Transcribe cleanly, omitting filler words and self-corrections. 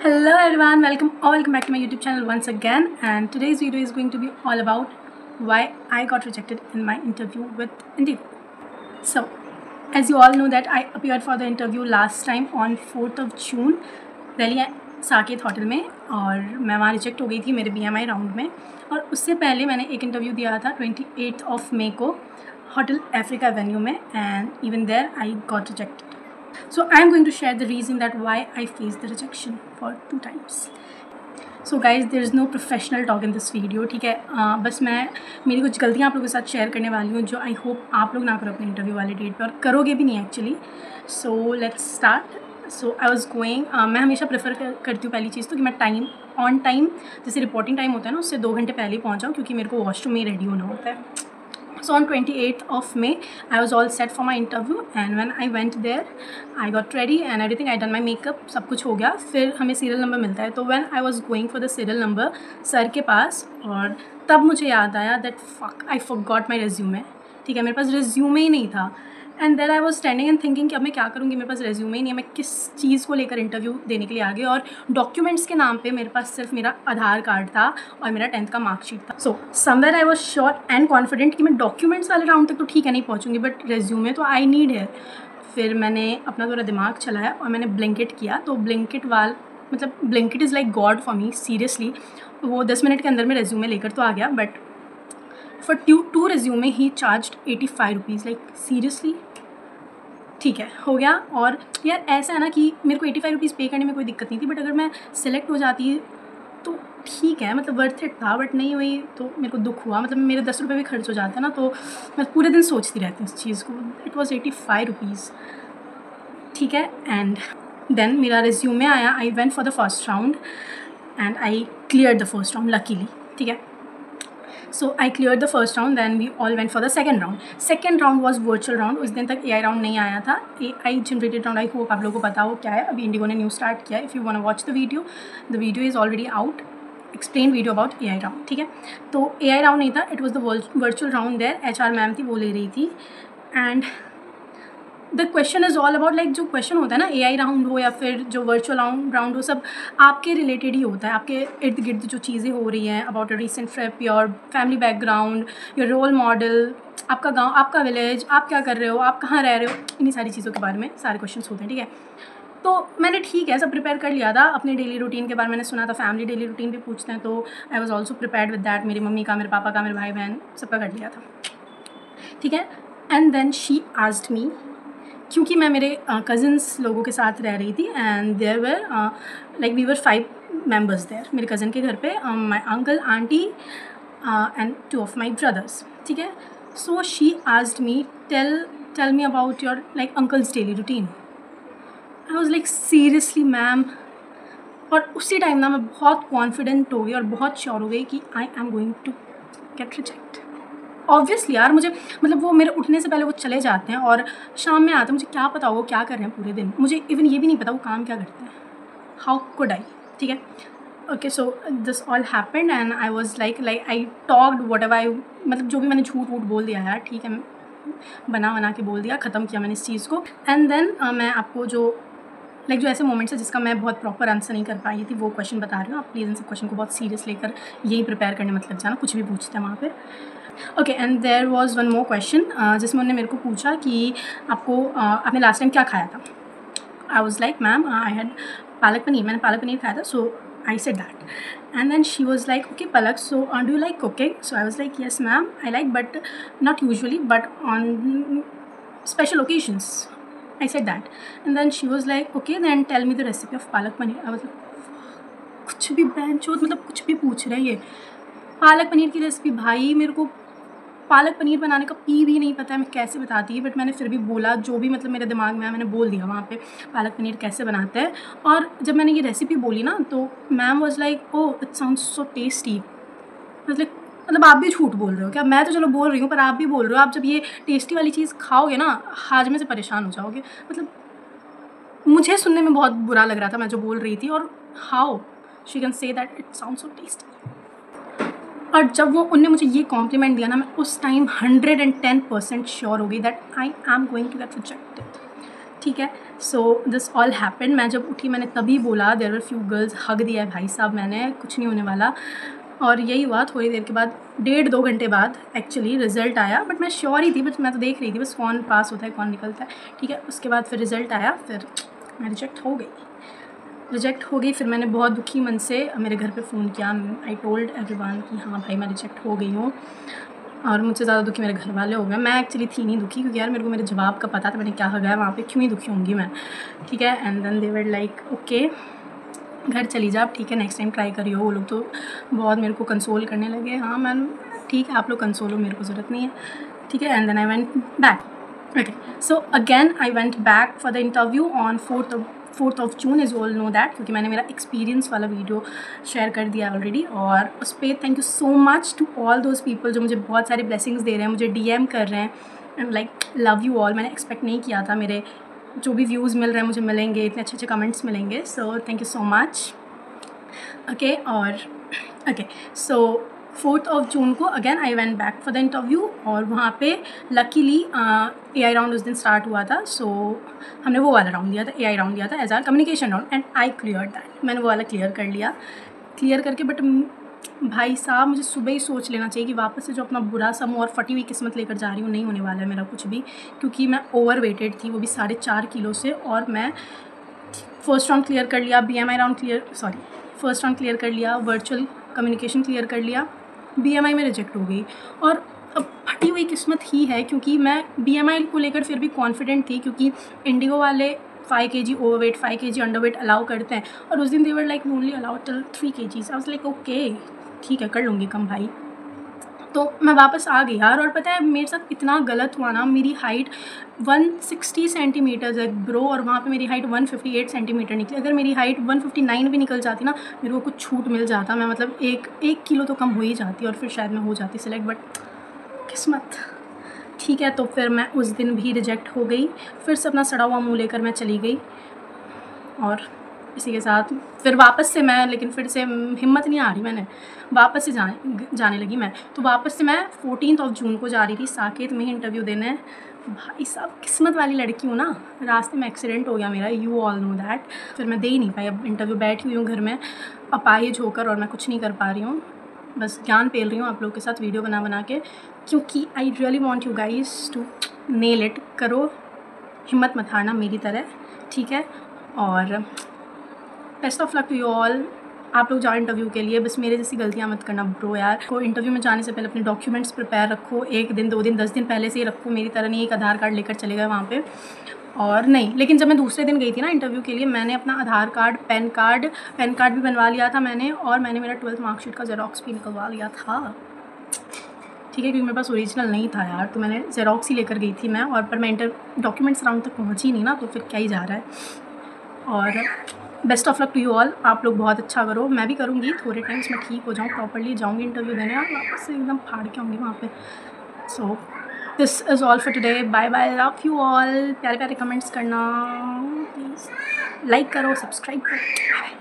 Hello everyone, welcome back to my YouTube channel once again, and today's video is going to be all about why I got rejected in my interview with Indigo. So, as you all know that I appeared for the interview last time on 4th of June Delhi Saket hotel में, और मैं वहाँ reject हो गई थी मेरे BMI round में। और उससे पहले मैंने एक इंटरव्यू दिया था 28 ऑफ मे को होटल अफ्रीका एवेन्यू में, and even there I got rejected. So I am going to share the reason that why I faced the rejection for 2 times. So guys, there is no professional talk in this video, ठीक है. बस मैं मेरी कुछ गलतियाँ आप लोगों के साथ शेयर करने वाली हूँ जो आई होप आप लोग ना करो अपने इंटरव्यू वाले डेट पे, और करोगे भी नहीं actually. So let's start. So I was going, मैं हमेशा प्रेफर करती हूँ पहली चीज़ तो कि मैं टाइम ऑन टाइम, जैसे रिपोर्टिंग टाइम होता है ना, उससे 2 घंटे पहले ही पहुँच जाऊँ, क्योंकि मेरे को वॉशरूम में रेडी होना होता है. So on 28th of May, I was all set for my interview, and when I went there, I got ready and everything. I done my makeup, सब कुछ हो गया. फिर हमें सीरियल नंबर मिलता है, तो when I was going for the serial number sir के पास, और तब मुझे याद आया that fuck, I forgot my resume. ठीक है, मेरे पास resume ही नहीं था. And then I was standing and thinking कि अब मैं क्या करूँगी, मेरे पास रेज्यूमे ही नहीं है, मैं किस चीज़ को लेकर इंटरव्यू देने के लिए आ गई. और डॉक्यूमेंट्स के नाम पे मेरे पास सिर्फ मेरा आधार कार्ड था और मेरा 10th का मार्कशीट था. So somewhere I was sure and confident कि मैं डॉक्यूमेंट्स वाले राउंड तक तो ठीक है नहीं पहुँचूँगी, बट रेज्यूमे तो आई नीड है. फिर मैंने अपना थोड़ा दिमाग चलाया और मैंने ब्लिंकिट किया. तो Blinkit is like God for me, seriously. वो 10 मिनट के अंदर में रेज्यूमे लेकर तो आ गया, बट फॉर टू रेज्यूमे ही चार्ज्ड 85 रुपीज़. Like seriously. ठीक है, हो गया. और यार ऐसा है ना कि मेरे को 85 रुपीज़ पे करने में कोई दिक्कत नहीं थी, बट अगर मैं सिलेक्ट हो जाती तो ठीक है, मतलब वर्थ इट था. बट नहीं हुई तो मेरे को दुख हुआ. मतलब मेरे 10 रुपये भी खर्च हो जाते हैं ना, तो मैं पूरे दिन सोचती रहती हूँ इस चीज़ को. It was 85 rupees. ठीक है. एंड देन मेरा रिज्यूमे आया. I went for the first round and I clear the first round luckily. ठीक है. So I cleared the first round, then we all went for the second round. Second round was virtual round. उस दिन तक AI round नहीं आया था. AI generated round, I hope आप लोगों को पता हो क्या है. अभी इंडिगो ने न्यू स्टार्ट किया. If you want to watch the video is already out. Explain video about AI round. ठीक है. तो AI round नहीं था, it was the virtual round there. HR ma'am थी, वो ले रही थी. And the question is all about, like जो क्वेश्चन होता है ना, AI राउंड हो या फिर जो वर्चुअल राउंड हो, सब आपके रिलेटेड ही होता है. आपके इर्द गिर्द जो चीज़ें हो रही हैं, about a recent trip, your family background, your role model, आपका गांव, आपका विलेज, आप क्या कर रहे हो, आप कहाँ रह रहे हो, इन्हीं सारी चीज़ों के बारे में सारे क्वेश्चन होते हैं. ठीक है. तो मैंने ठीक है सब प्रिपेयर कर लिया था. अपने डेली रूटीन के बारे में मैंने सुना था, फैमिली डेली रूटीन भी पूछते हैं, तो I was also prepared with that. मेरी मम्मी का, मेरे पापा का, मेरे भाई बहन सबका कर लिया था. ठीक है. And then she asked me, क्योंकि मैं मेरे कज़न्स लोगों के साथ रह रही थी, and there were like we were 5 members there मेरे कज़न के घर पे, my uncle, aunty and 2 of my brothers. ठीक है. So she asked me, tell me about your like uncles daily routine. I was like seriously ma'am. और उसी time ना मैं बहुत कॉन्फिडेंट हो गई और बहुत श्योर हो गई कि I am going to get reject. Obviously यार, मुझे मतलब वो मेरे उठने से पहले वो चले जाते हैं और शाम में आते हैं. मुझे क्या पता वो क्या कर रहे हैं पूरे दिन, मुझे इवन ये भी नहीं पता वो काम क्या करते हैं. How could I. ठीक है. Okay. So this all happened and I was like I talked what ever I, मतलब जो भी मैंने झूठ वूठ बोल दिया यार, ठीक है, बना के बोल दिया, ख़त्म किया मैंने इस चीज़ को. एंड देन मैं आपको जो जो ऐसे मोमेंट्स है जिसका मैं बहुत प्रॉपर आंसर नहीं कर पाई थी, वो क्वेश्चन बता रही हूँ. आप प्लीज़ इन सब क्वेश्चन को बहुत सीरियस लेकर यही प्रिपेयर करने मत लग जाना, कुछ भी पूछते हैं वहाँ पर. Okay. And there was one more question जिसमें उन्होंने मेरे को पूछा कि आपने लास्ट टाइम क्या खाया था. I was like ma'am I had palak paneer, मैंने पालक पनीर खाया था. So I said that. And then she was like okay Palak, so do you like cooking. So I was like yes ma'am I like, but not usually, but on special occasions. I said that. And then she was like okay then tell me the recipe of palak paneer. I was like कुछ भी बेंचोद, मतलब कुछ भी पूछ रहे हैं ये. पालक पनीर की रेसिपी, भाई मेरे को पालक पनीर बनाने का भी नहीं पता है, मैं कैसे बताती. बट मैंने फिर भी बोला जो भी मतलब मेरे दिमाग में है, मैंने बोल दिया वहाँ पे पालक पनीर कैसे बनाते हैं. और जब मैंने ये रेसिपी बोली ना, तो ma'am was like oh it sounds so tasty. मतलब आप भी झूठ बोल रहे हो क्या. मैं तो चलो बोल रही हूँ, पर आप भी बोल रहे हो. आप जब ये टेस्टी वाली चीज़ खाओगे ना, हाजमे से परेशान हो जाओगे. मतलब मुझे सुनने में बहुत बुरा लग रहा था मैं जो बोल रही थी. और how she can say that it sound so tasty. और जब उनने मुझे ये कॉम्प्लीमेंट दिया ना, मैं उस टाइम 110% श्योर हो गई that I am going to get rejected. ठीक है। So this all happened. मैं जब उठी मैंने तभी बोला, there were few girls, hug दिया है भाई साहब मैंने, कुछ नहीं होने वाला। और यही हुआ। थोड़ी देर के बाद, 1.5-2 घंटे बाद एक्चुअली रिज़ल्ट आया, बट मैं श्योर ही थी, बस मैं तो देख रही थी बस कौन पास होता है कौन निकलता है, ठीक है। उसके बाद फिर रिज़ल्ट आया, फिर मैं रिजेक्ट हो गई। फिर मैंने बहुत दुखी मन से मेरे घर पे फ़ोन किया। आई टोल्ड एवरीवन कि हाँ भाई मैं रिजेक्ट हो गई हूँ। और मुझसे ज़्यादा दुखी मेरे घर वाले हो गए। मैं एक्चुअली थी नहीं दुखी, क्योंकि यार मेरे को मेरे जवाब का पता था मैंने क्या गया वहाँ पे, क्यों ही दुखी होंगी मैं, ठीक है। And then they were like okay घर चली जा, ठीक है नेक्स्ट टाइम ट्राई करियो। वो लोग तो बहुत मेरे को कंसोल करने लगे। हाँ मैम ठीक है, आप लोग कंसोल हो, मेरे को ज़रूरत नहीं है, ठीक है। And then I went back. Okay, so again I went back for the interview on 4th of June, as you all know that, क्योंकि मैंने मेरा एक्सपीरियंस वाला वीडियो शेयर कर दिया ऑलरेडी। और उस पर thank you so much to all those people जो मुझे बहुत सारे ब्लेसिंग्स दे रहे हैं, मुझे DM कर रहे हैं, and like love you all. मैंने एक्सपेक्ट नहीं किया था मेरे जो भी व्यूज़ मिल रहे हैं मुझे मिलेंगे, इतने अच्छे अच्छे कमेंट्स मिलेंगे। So thank you so much. Okay, और okay so 4th of June को again I went back for the interview. और वहाँ पे लकीली AI राउंड उस दिन स्टार्ट हुआ था। सो हमने वो वाला राउंड दिया था, AI राउंड दिया था as our communication round, and I clear that. मैंने वो वाला क्लियर करके, बट भाई साहब मुझे सुबह ही सोच लेना चाहिए कि वापस से जो अपना बुरा सा मुँह और फटी हुई किस्मत लेकर जा रही हूँ, नहीं होने वाला है मेरा कुछ भी, क्योंकि मैं ओवर वेटेड थी, वो भी 4.5 किलो से। और मैं फर्स्ट राउंड क्लियर कर लिया, फर्स्ट राउंड क्लियर कर लिया, वर्चुअल कम्युनिकेशन क्लियर कर लिया, BMI में रिजेक्ट हो गई। और अब फटी हुई किस्मत ही है, क्योंकि मैं BMI को लेकर फिर भी कॉन्फिडेंट थी, क्योंकि इंडिगो वाले 5 kg overweight 5 kg underweight allow करते हैं, और उस दिन they were like only allow till 3 kg। I was like okay ठीक है कर लूँगी कम भाई। तो मैं वापस आ गई यार। और पता है मेरे साथ इतना गलत हुआ ना, मेरी हाइट 160 सेंटीमीटर्स है ब्रो, और वहाँ पे मेरी हाइट 158 सेंटीमीटर निकली। अगर मेरी हाइट 159 भी निकल जाती ना, मेरे को कुछ छूट मिल जाता, मैं मतलब एक किलो तो कम हो ही जाती, और फिर शायद मैं हो जाती सिलेक्ट, बट किस्मत, ठीक है। तो फिर मैं उस दिन भी रिजेक्ट हो गई। फिर से अपना सड़ा हुआ मुँह लेकर मैं चली गई, और इसी के साथ फिर वापस से मैं, लेकिन फिर से हिम्मत नहीं आ रही, मैंने वापस से जाने लगी मैं। तो वापस से मैं 14th of June को जा रही थी साकेत में ही इंटरव्यू देने। भाई साहब किस्मत वाली लड़की हूँ ना, रास्ते में एक्सीडेंट हो गया मेरा, यू ऑल नो दैट। फिर मैं दे ही नहीं पाई। अब इंटरव्यू बैठी हुई हूँ घर में अपाहिज होकर, और मैं कुछ नहीं कर पा रही हूँ, बस ज्ञान पेल रही हूँ आप लोग के साथ वीडियो बना के, क्योंकि I really want you guys to nail it. करो, हिम्मत मत हारना मेरी तरह, ठीक है। और best of luck to you all. आप लोग जाओ इंटरव्यू के लिए, बस मेरे जैसी गलतियाँ मत करना ब्रो यार। को इंटरव्यू में जाने से पहले अपने डॉक्यूमेंट्स प्रिपेयर रखो, 1 दिन 2 दिन 10 दिन पहले से ही रखो, मेरी तरह नहीं एक आधार कार्ड लेकर चले गए वहाँ पे। और नहीं, लेकिन जब मैं दूसरे दिन गई थी ना इंटरव्यू के लिए, मैंने अपना आधार कार्ड पैन कार्ड भी बनवा लिया था मैंने, और मैंने मेरा 12th मार्कशीट का जेरोक्स भी निकलवा लिया था, ठीक है, क्योंकि मेरे पास ओरिजिनल नहीं था यार, तो मैंने जेरोक्स ही लेकर गई थी मैं। और पर मैं डॉक्यूमेंट्स राउंड तक पहुँची नहीं ना, तो फिर क्या ही जा रहा है। और best of luck to you all. आप लोग बहुत अच्छा करो, मैं भी करूँगी, थोड़े टाइम्स में ठीक हो जाऊँ, प्रॉपरली जाऊँगी इंटरव्यू देने, और वापस से एकदम फाड़ के आऊँगी वहाँ पे। So this is all for today, bye bye, love you all. प्यारे प्यारे कमेंट्स करना प्लीज़, लाइक करो, सब्सक्राइब करो, बाय बाय।